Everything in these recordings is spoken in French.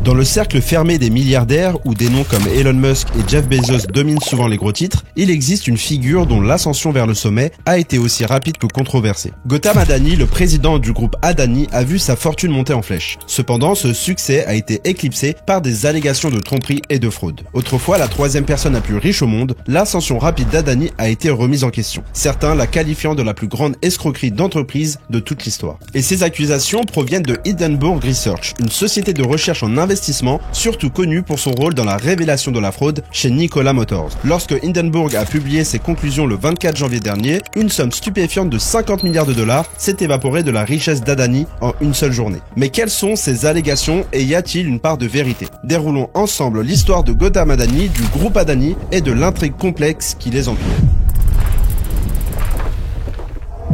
Dans le cercle fermé des milliardaires, où des noms comme Elon Musk et Jeff Bezos dominent souvent les gros titres, il existe une figure dont l'ascension vers le sommet a été aussi rapide que controversée. Gautam Adani, le président du groupe Adani, a vu sa fortune monter en flèche. Cependant, ce succès a été éclipsé par des allégations de tromperie et de fraude. Autrefois la troisième personne la plus riche au monde, l'ascension rapide d'Adani a été remise en question, certains la qualifiant de la plus grande escroquerie d'entreprise de toute l'histoire. Et ces accusations proviennent de Hindenburg Research, une société de recherche en investissement surtout connue pour son rôle dans la révélation de la fraude chez Nikola Motors. Lorsque Hindenburg a publié ses conclusions le 24 janvier dernier, une somme stupéfiante de 50 milliards de dollars s'est évaporée de la richesse d'Adani en une seule journée. Mais quelles sont ces allégations et y a-t-il une part de vérité? Déroulons ensemble l'histoire de Gautam Adani, du groupe Adani et de l'intrigue complexe qui les entoure.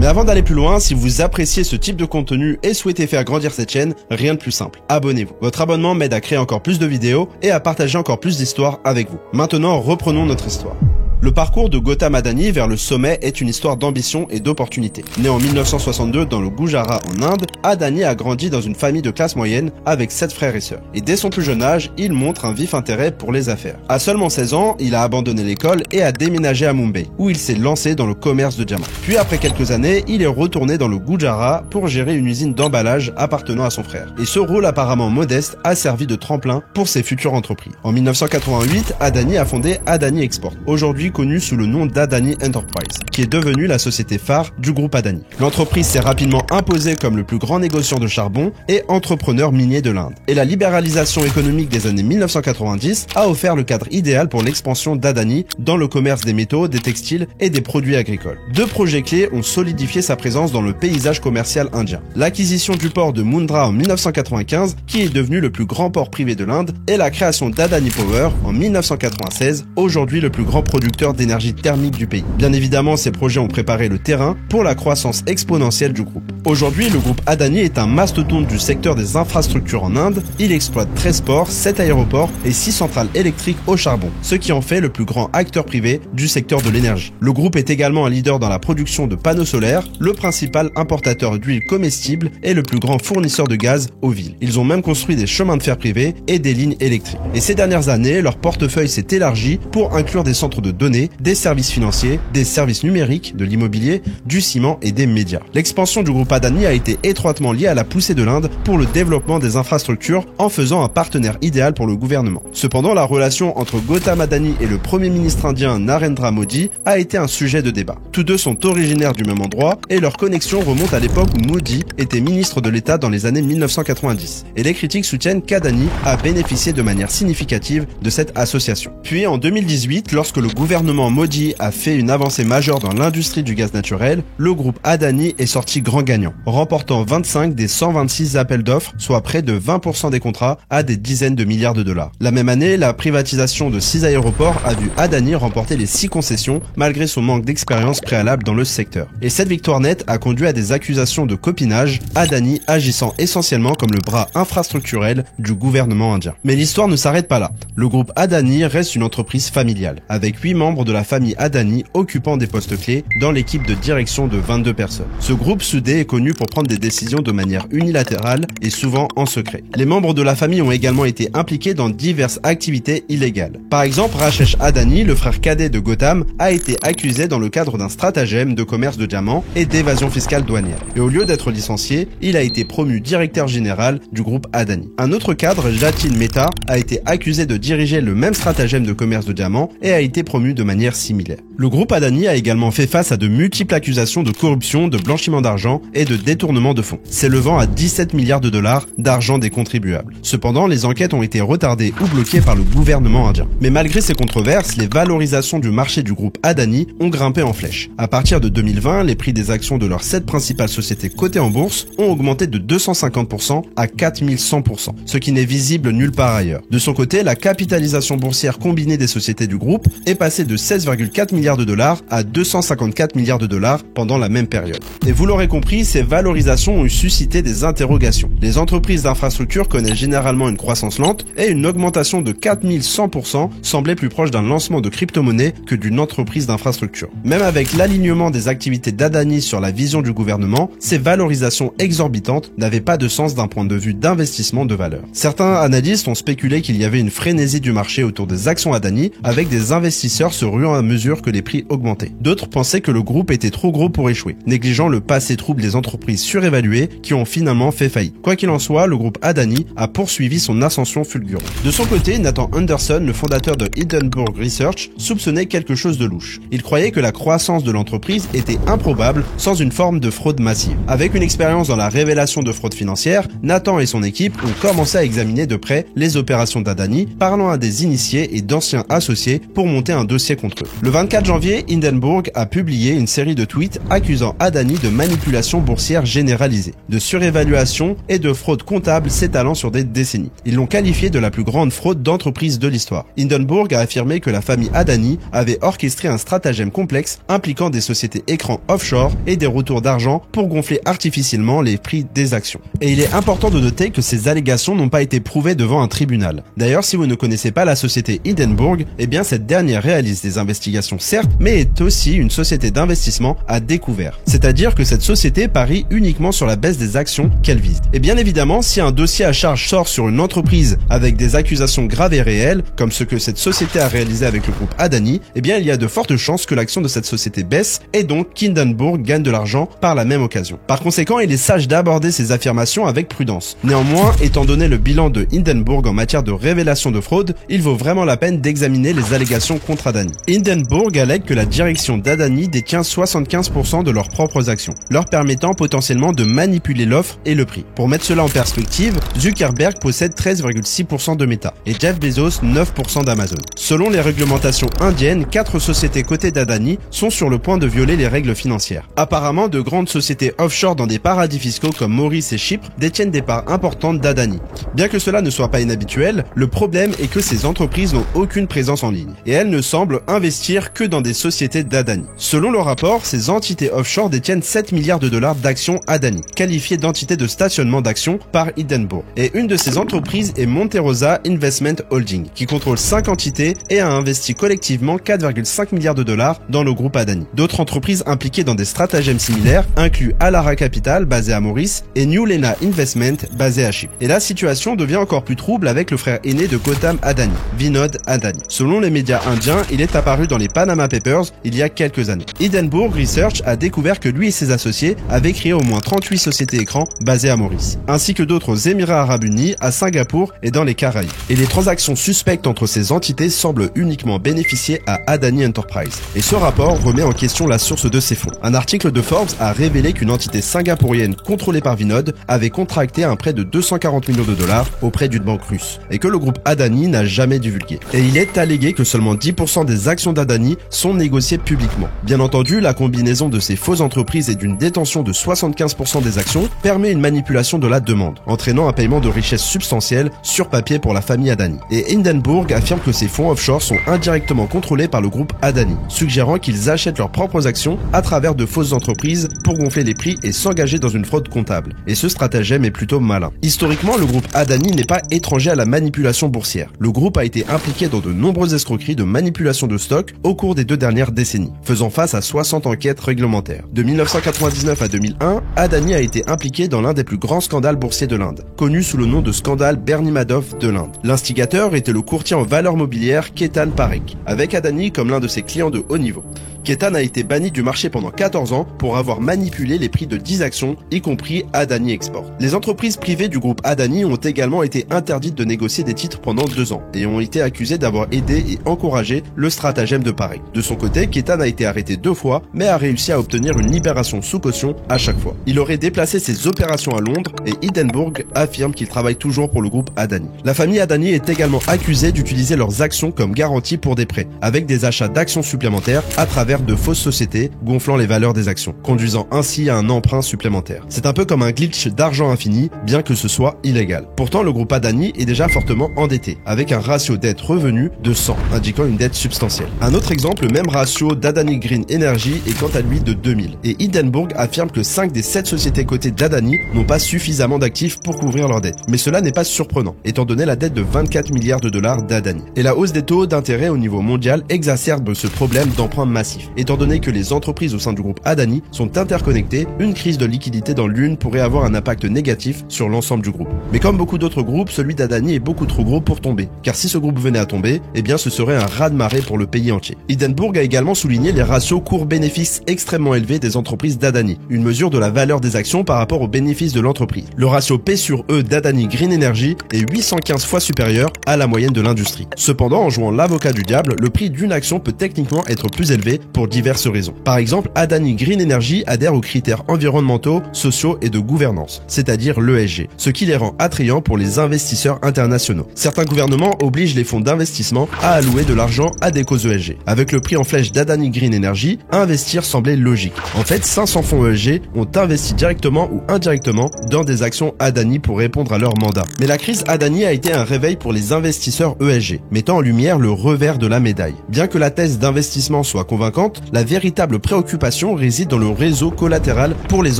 Mais avant d'aller plus loin, si vous appréciez ce type de contenu et souhaitez faire grandir cette chaîne, rien de plus simple. Abonnez-vous. Votre abonnement m'aide à créer encore plus de vidéos et à partager encore plus d'histoires avec vous. Maintenant, reprenons notre histoire. Le parcours de Gautam Adani vers le sommet est une histoire d'ambition et d'opportunité. Né en 1962 dans le Gujarat en Inde, Adani a grandi dans une famille de classe moyenne avec 7 frères et sœurs. Et dès son plus jeune âge, il montre un vif intérêt pour les affaires. À seulement 16 ans, il a abandonné l'école et a déménagé à Mumbai, où il s'est lancé dans le commerce de diamants. Puis après quelques années, il est retourné dans le Gujarat pour gérer une usine d'emballage appartenant à son frère. Et ce rôle apparemment modeste a servi de tremplin pour ses futures entreprises. En 1988, Adani a fondé Adani Export, aujourd'hui connu sous le nom d'Adani Enterprise, qui est devenue la société phare du groupe Adani. L'entreprise s'est rapidement imposée comme le plus grand négociant de charbon et entrepreneur minier de l'Inde. Et la libéralisation économique des années 1990 a offert le cadre idéal pour l'expansion d'Adani dans le commerce des métaux, des textiles et des produits agricoles. Deux projets clés ont solidifié sa présence dans le paysage commercial indien. L'acquisition du port de Mundra en 1995, qui est devenu le plus grand port privé de l'Inde, et la création d'Adani Power en 1996, aujourd'hui le plus grand producteur d'énergie thermique du pays. Bien évidemment, ces projets ont préparé le terrain pour la croissance exponentielle du groupe. Aujourd'hui, le groupe Adani est un mastodonte du secteur des infrastructures en Inde. Il exploite 13 ports, 7 aéroports et 6 centrales électriques au charbon, ce qui en fait le plus grand acteur privé du secteur de l'énergie. Le groupe est également un leader dans la production de panneaux solaires, le principal importateur d'huile comestible et le plus grand fournisseur de gaz aux villes. Ils ont même construit des chemins de fer privés et des lignes électriques. Et ces dernières années, leur portefeuille s'est élargi pour inclure des centres de données, des services financiers, des services numériques, de l'immobilier, du ciment et des médias. L'expansion du groupe Adani a été étroitement liée à la poussée de l'Inde pour le développement des infrastructures en faisant un partenaire idéal pour le gouvernement. Cependant, la relation entre Gautam Adani et le premier ministre indien Narendra Modi a été un sujet de débat. Tous deux sont originaires du même endroit et leur connexion remonte à l'époque où Modi était ministre de l'État dans les années 1990. Et les critiques soutiennent qu'Adani a bénéficié de manière significative de cette association. Puis en 2018, lorsque le gouvernement Modi a fait une avancée majeure dans l'industrie du gaz naturel, le groupe Adani est sorti grand gagnant, remportant 25 des 126 appels d'offres, soit près de 20% des contrats à des dizaines de milliards de dollars. La même année, la privatisation de 6 aéroports a vu Adani remporter les 6 concessions malgré son manque d'expérience préalable dans le secteur. Et cette victoire nette a conduit à des accusations de copinage, Adani agissant essentiellement comme le bras infrastructurel du gouvernement indien. Mais l'histoire ne s'arrête pas là. Le groupe Adani reste une entreprise familiale, avec 8 membres de la famille Adani occupant des postes clés dans l'équipe de direction de 22 personnes. Ce groupe soudé est connu pour prendre des décisions de manière unilatérale et souvent en secret. Les membres de la famille ont également été impliqués dans diverses activités illégales. Par exemple, Rajesh Adani, le frère cadet de Gautam, a été accusé dans le cadre d'un stratagème de commerce de diamants et d'évasion fiscale douanière. Et au lieu d'être licencié, il a été promu directeur général du groupe Adani. Un autre cadre, Jatin Mehta, a été accusé de diriger le même stratagème de commerce de diamants et a été promu de manière similaire. Le groupe Adani a également fait face à de multiples accusations de corruption, de blanchiment d'argent et de détournement de fonds, s'élevant à 17 milliards de dollars d'argent des contribuables. Cependant, les enquêtes ont été retardées ou bloquées par le gouvernement indien. Mais malgré ces controverses, les valorisations du marché du groupe Adani ont grimpé en flèche. À partir de 2020, les prix des actions de leurs 7 principales sociétés cotées en bourse ont augmenté de 250% à 4100%, ce qui n'est visible nulle part ailleurs. De son côté, la capitalisation boursière combinée des sociétés du groupe est passée passé de 16,4 milliards de dollars à 254 milliards de dollars pendant la même période. Et vous l'aurez compris, ces valorisations ont suscité des interrogations. Les entreprises d'infrastructure connaissent généralement une croissance lente et une augmentation de 4100% semblait plus proche d'un lancement de crypto-monnaie que d'une entreprise d'infrastructure. Même avec l'alignement des activités d'Adani sur la vision du gouvernement, ces valorisations exorbitantes n'avaient pas de sens d'un point de vue d'investissement de valeur. Certains analystes ont spéculé qu'il y avait une frénésie du marché autour des actions Adani, avec des investisseurs se ruant à mesure que les prix augmentaient. D'autres pensaient que le groupe était trop gros pour échouer, négligeant le passé trouble des entreprises surévaluées qui ont finalement fait faillite. Quoi qu'il en soit, le groupe Adani a poursuivi son ascension fulgurante. De son côté, Nathan Anderson, le fondateur de Hindenburg Research, soupçonnait quelque chose de louche. Il croyait que la croissance de l'entreprise était improbable sans une forme de fraude massive. Avec une expérience dans la révélation de fraude financière, Nathan et son équipe ont commencé à examiner de près les opérations d'Adani, parlant à des initiés et d'anciens associés pour monter un dossier contre eux. Le 24 janvier, Hindenburg a publié une série de tweets accusant Adani de manipulation boursière généralisée, de surévaluation et de fraude comptable s'étalant sur des décennies. Ils l'ont qualifié de la plus grande fraude d'entreprise de l'histoire. Hindenburg a affirmé que la famille Adani avait orchestré un stratagème complexe impliquant des sociétés écrans offshore et des retours d'argent pour gonfler artificiellement les prix des actions. Et il est important de noter que ces allégations n'ont pas été prouvées devant un tribunal. D'ailleurs, si vous ne connaissez pas la société Hindenburg, eh bien cette dernière réalise des investigations certes, mais est aussi une société d'investissement à découvert. C'est-à-dire que cette société parie uniquement sur la baisse des actions qu'elle vise. Et bien évidemment, si un dossier à charge sort sur une entreprise avec des accusations graves et réelles, comme ce que cette société a réalisé avec le groupe Adani, eh bien il y a de fortes chances que l'action de cette société baisse et donc qu'Hindenburg gagne de l'argent par la même occasion. Par conséquent, il est sage d'aborder ces affirmations avec prudence. Néanmoins, étant donné le bilan de Hindenburg en matière de révélation de fraude, il vaut vraiment la peine d'examiner les allégations contre Adani. Hindenburg allègue que la direction d'Adani détient 75% de leurs propres actions, leur permettant potentiellement de manipuler l'offre et le prix. Pour mettre cela en perspective, Zuckerberg possède 13,6% de Meta et Jeff Bezos 9% d'Amazon. Selon les réglementations indiennes, 4 sociétés cotées d'Adani sont sur le point de violer les règles financières. Apparemment, de grandes sociétés offshore dans des paradis fiscaux comme Maurice et Chypre détiennent des parts importantes d'Adani. Bien que cela ne soit pas inhabituel, le problème est que ces entreprises n'ont aucune présence en ligne et elles ne semblent investir que dans des sociétés d'Adani. Selon le rapport, ces entités offshore détiennent 7 milliards de dollars d'actions Adani, qualifiées d'entités de stationnement d'actions par Hindenburg. Et une de ces entreprises est Monte-Rosa Investment Holding, qui contrôle 5 entités et a investi collectivement 4,5 milliards de dollars dans le groupe Adani. D'autres entreprises impliquées dans des stratagèmes similaires incluent Alara Capital, basé à Maurice, et New Lena Investment, basé à Chypre. Et la situation devient encore plus trouble avec le frère aîné de Gautam Adani, Vinod Adani. Selon les médias indiens, il est apparu dans les Panama Papers il y a quelques années. Hindenburg Research a découvert que lui et ses associés avaient créé au moins 38 sociétés écrans basées à Maurice, ainsi que d'autres aux Émirats Arabes Unis, à Singapour et dans les Caraïbes. Et les transactions suspectes entre ces entités semblent uniquement bénéficier à Adani Enterprise. Et ce rapport remet en question la source de ces fonds. Un article de Forbes a révélé qu'une entité singapourienne contrôlée par Vinod avait contracté un prêt de 240 millions de dollars auprès d'une banque russe, et que le groupe Adani n'a jamais divulgué. Et il est allégué que seulement 10% des actions d'Adani sont négociées publiquement. Bien entendu, la combinaison de ces fausses entreprises et d'une détention de 75% des actions permet une manipulation de la demande, entraînant un paiement de richesses substantielles sur papier pour la famille Adani. Et Hindenburg affirme que ces fonds offshore sont indirectement contrôlés par le groupe Adani, suggérant qu'ils achètent leurs propres actions à travers de fausses entreprises pour gonfler les prix et s'engager dans une fraude comptable. Et ce stratagème est plutôt malin. Historiquement, le groupe Adani n'est pas étranger à la manipulation boursière. Le groupe a été impliqué dans de nombreuses escroqueries de manipulation de stock au cours des 2 dernières décennies, faisant face à 60 enquêtes réglementaires. De 1999 à 2001, Adani a été impliqué dans l'un des plus grands scandales boursiers de l'Inde, connu sous le nom de scandale Bernie Madoff de l'Inde. L'instigateur était le courtier en valeurs mobilières Ketan Parekh, avec Adani comme l'un de ses clients de haut niveau. Ketan a été banni du marché pendant 14 ans pour avoir manipulé les prix de 10 actions, y compris Adani Export. Les entreprises privées du groupe Adani ont également été interdites de négocier des titres pendant 2 ans et ont été accusées d'avoir aidé et encouragé le stratagème de Parekh. De son côté, Ketan a été arrêté 2 fois, mais a réussi à obtenir une libération sous caution à chaque fois. Il aurait déplacé ses opérations à Londres et Hindenburg affirme qu'il travaille toujours pour le groupe Adani. La famille Adani est également accusée d'utiliser leurs actions comme garantie pour des prêts, avec des achats d'actions supplémentaires à travers travers de fausses sociétés, gonflant les valeurs des actions, conduisant ainsi à un emprunt supplémentaire. C'est un peu comme un glitch d'argent infini, bien que ce soit illégal. Pourtant, le groupe Adani est déjà fortement endetté, avec un ratio dette-revenu de 100, indiquant une dette substantielle. Un autre exemple, le même ratio d'Adani Green Energy est quant à lui de 2000. Et Hindenburg affirme que 5 des 7 sociétés cotées d'Adani n'ont pas suffisamment d'actifs pour couvrir leurs dettes. Mais cela n'est pas surprenant, étant donné la dette de 24 milliards de dollars d'Adani. Et la hausse des taux d'intérêt au niveau mondial exacerbe ce problème d'emprunt massif. Étant donné que les entreprises au sein du groupe Adani sont interconnectées, une crise de liquidité dans l'une pourrait avoir un impact négatif sur l'ensemble du groupe. Mais comme beaucoup d'autres groupes, celui d'Adani est beaucoup trop gros pour tomber. Car si ce groupe venait à tomber, eh bien ce serait un raz-de-marée pour le pays entier. Hindenburg a également souligné les ratios cours-bénéfices extrêmement élevés des entreprises d'Adani, une mesure de la valeur des actions par rapport aux bénéfices de l'entreprise. Le ratio P sur E d'Adani Green Energy est 815 fois supérieur à la moyenne de l'industrie. Cependant, en jouant l'avocat du diable, le prix d'une action peut techniquement être plus élevé pour diverses raisons. Par exemple, Adani Green Energy adhère aux critères environnementaux, sociaux et de gouvernance, c'est-à-dire l'ESG, ce qui les rend attrayants pour les investisseurs internationaux. Certains gouvernements obligent les fonds d'investissement à allouer de l'argent à des causes ESG. Avec le prix en flèche d'Adani Green Energy, investir semblait logique. En fait, 500 fonds ESG ont investi directement ou indirectement dans des actions Adani pour répondre à leur mandat. Mais la crise Adani a été un réveil pour les investisseurs ESG, mettant en lumière le revers de la médaille. Bien que la thèse d'investissement soit convaincante, la véritable préoccupation réside dans le réseau collatéral pour les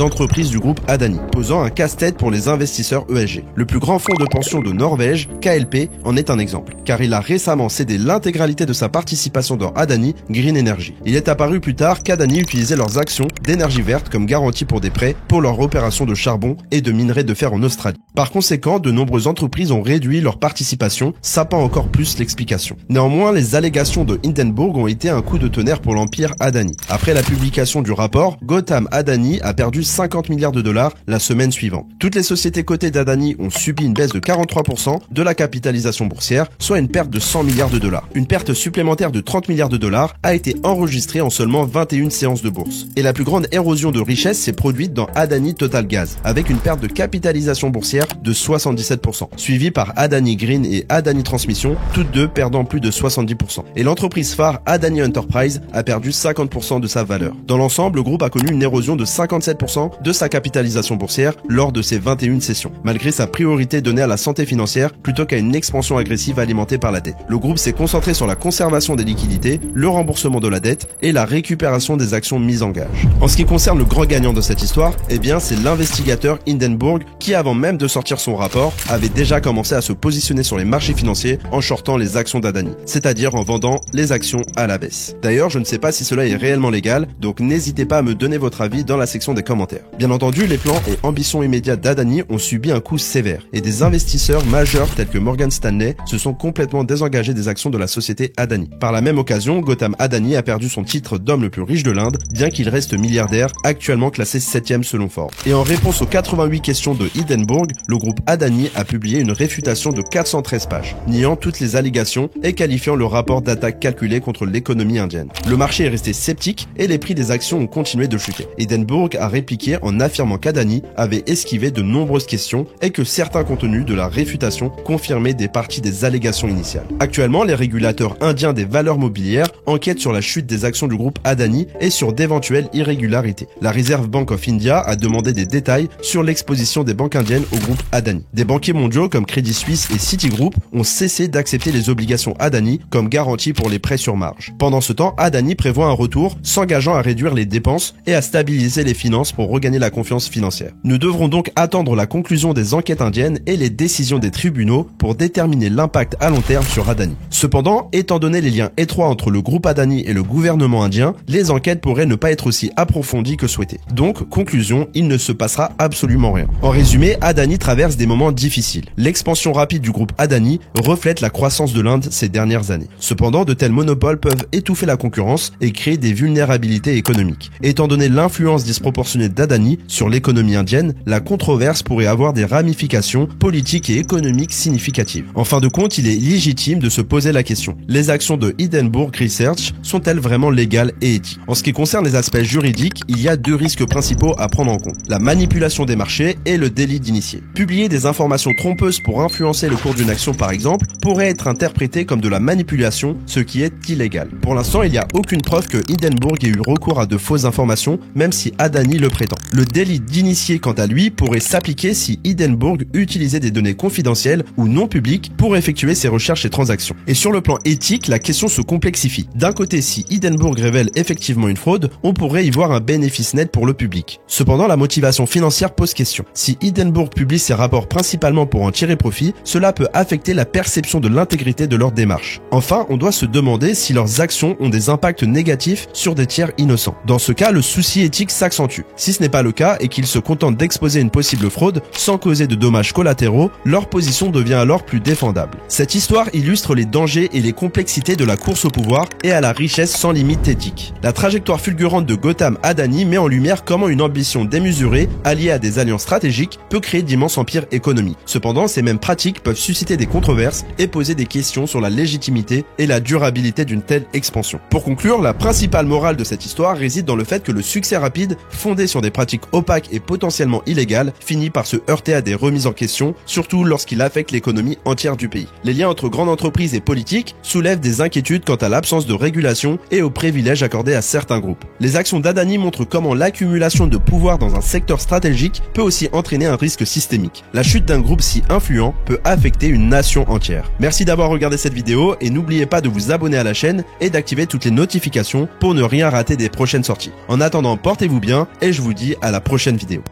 entreprises du groupe Adani, posant un casse-tête pour les investisseurs ESG. Le plus grand fonds de pension de Norvège, KLP, en est un exemple, car il a récemment cédé l'intégralité de sa participation dans Adani Green Energy. Il est apparu plus tard qu'Adani utilisait leurs actions d'énergie verte comme garantie pour des prêts pour leur opération de charbon et de minerai de fer en Australie. Par conséquent, de nombreuses entreprises ont réduit leur participation, sapant encore plus l'explication. Néanmoins, les allégations de Hindenburg ont été un coup de tonnerre pour l'empire Adani. Après la publication du rapport, Gautam Adani a perdu 50 milliards de dollars la semaine suivante. Toutes les sociétés cotées d'Adani ont subi une baisse de 43% de la capitalisation boursière, soit une perte de 100 milliards de dollars. Une perte supplémentaire de 30 milliards de dollars a été enregistrée en seulement 21 séances de bourse. Et la plus grande érosion de richesse s'est produite dans Adani Total Gas, avec une perte de capitalisation boursière de 77%, suivie par Adani Green et Adani Transmission, toutes deux perdant plus de 70%. Et l'entreprise phare Adani Enterprise a perdu 50% de sa valeur. Dans l'ensemble, le groupe a connu une érosion de 57% de sa capitalisation boursière lors de ces 21 sessions, malgré sa priorité donnée à la santé financière plutôt qu'à une expansion agressive alimentée par la dette. Le groupe s'est concentré sur la conservation des liquidités, le remboursement de la dette et la récupération des actions mises en gage. En ce qui concerne le grand gagnant de cette histoire, eh bien c'est l'investigateur Hindenburg qui, avant même de sortir son rapport, avait déjà commencé à se positionner sur les marchés financiers en shortant les actions d'Adani, c'est-à-dire en vendant les actions à la baisse. D'ailleurs, je ne sais pas si cela est réellement légal, donc n'hésitez pas à me donner votre avis dans la section des commentaires. Bien entendu, les plans et ambitions immédiates d'Adani ont subi un coup sévère, et des investisseurs majeurs tels que Morgan Stanley se sont complètement désengagés des actions de la société Adani. Par la même occasion, Gautam Adani a perdu son titre d'homme le plus riche de l'Inde, bien qu'il reste milliardaire, actuellement classé 7e selon Forbes. Et en réponse aux 88 questions de Hindenburg, le groupe Adani a publié une réfutation de 413 pages, niant toutes les allégations et qualifiant le rapport d'attaque calculé contre l'économie indienne. Le marché est resté sceptique et les prix des actions ont continué de chuter. Hindenburg a répliqué en affirmant qu'Adani avait esquivé de nombreuses questions et que certains contenus de la réfutation confirmaient des parties des allégations initiales. Actuellement, les régulateurs indiens des valeurs mobilières enquêtent sur la chute des actions du groupe Adani et sur d'éventuelles irrégularités. La Reserve Bank of India a demandé des détails sur l'exposition des banques indiennes au groupe Adani. Des banquiers mondiaux comme Credit Suisse et Citigroup ont cessé d'accepter les obligations Adani comme garantie pour les prêts sur marge. Pendant ce temps, Adani prévoit un retour, s'engageant à réduire les dépenses et à stabiliser les finances pour regagner la confiance financière. Nous devrons donc attendre la conclusion des enquêtes indiennes et les décisions des tribunaux pour déterminer l'impact à long terme sur Adani. Cependant, étant donné les liens étroits entre le groupe Adani et le gouvernement indien, les enquêtes pourraient ne pas être aussi approfondies que souhaité. Donc, conclusion, il ne se passera absolument rien. En résumé, Adani traverse des moments difficiles. L'expansion rapide du groupe Adani reflète la croissance de l'Inde ces dernières années. Cependant, de tels monopoles peuvent étouffer la concurrence et créer des vulnérabilités économiques. Étant donné l'influence disproportionnée d'Adani sur l'économie indienne, la controverse pourrait avoir des ramifications politiques et économiques significatives. En fin de compte, il est légitime de se poser la question. Les actions de Hindenburg Research sont-elles vraiment légales et éthiques? En ce qui concerne les aspects juridiques, il y a deux risques principaux à prendre en compte. La manipulation des marchés et le délit d'initié. Publier des informations trompeuses pour influencer le cours d'une action par exemple, pourrait être interprété comme de la manipulation, ce qui est illégal. Pour l'instant, il n'y a aucune aucune preuve que Hindenburg ait eu recours à de fausses informations, même si Adani le prétend. Le délit d'initié, quant à lui, pourrait s'appliquer si Hindenburg utilisait des données confidentielles ou non publiques pour effectuer ses recherches et transactions. Et sur le plan éthique, la question se complexifie. D'un côté, si Hindenburg révèle effectivement une fraude, on pourrait y voir un bénéfice net pour le public. Cependant, la motivation financière pose question. Si Hindenburg publie ses rapports principalement pour en tirer profit, cela peut affecter la perception de l'intégrité de leur démarche. Enfin, on doit se demander si leurs actions ont des impacts négatifs sur des tiers innocents. Dans ce cas, le souci éthique s'accentue. Si ce n'est pas le cas et qu'ils se contentent d'exposer une possible fraude sans causer de dommages collatéraux, leur position devient alors plus défendable. Cette histoire illustre les dangers et les complexités de la course au pouvoir et à la richesse sans limite éthique. La trajectoire fulgurante de Gautam Adani met en lumière comment une ambition démesurée, alliée à des alliances stratégiques, peut créer d'immenses empires économiques. Cependant, ces mêmes pratiques peuvent susciter des controverses et poser des questions sur la légitimité et la durabilité d'une telle expansion. Pour conclure, la principale morale de cette histoire réside dans le fait que le succès rapide, fondé sur des pratiques opaques et potentiellement illégales, finit par se heurter à des remises en question, surtout lorsqu'il affecte l'économie entière du pays. Les liens entre grandes entreprises et politiques soulèvent des inquiétudes quant à l'absence de régulation et aux privilèges accordés à certains groupes. Les actions d'Adani montrent comment l'accumulation de pouvoir dans un secteur stratégique peut aussi entraîner un risque systémique. La chute d'un groupe si influent peut affecter une nation entière. Merci d'avoir regardé cette vidéo et n'oubliez pas de vous abonner à la chaîne et d'activer toutes les notifications pour ne rien rater des prochaines sorties. En attendant, portez-vous bien et je vous dis à la prochaine vidéo.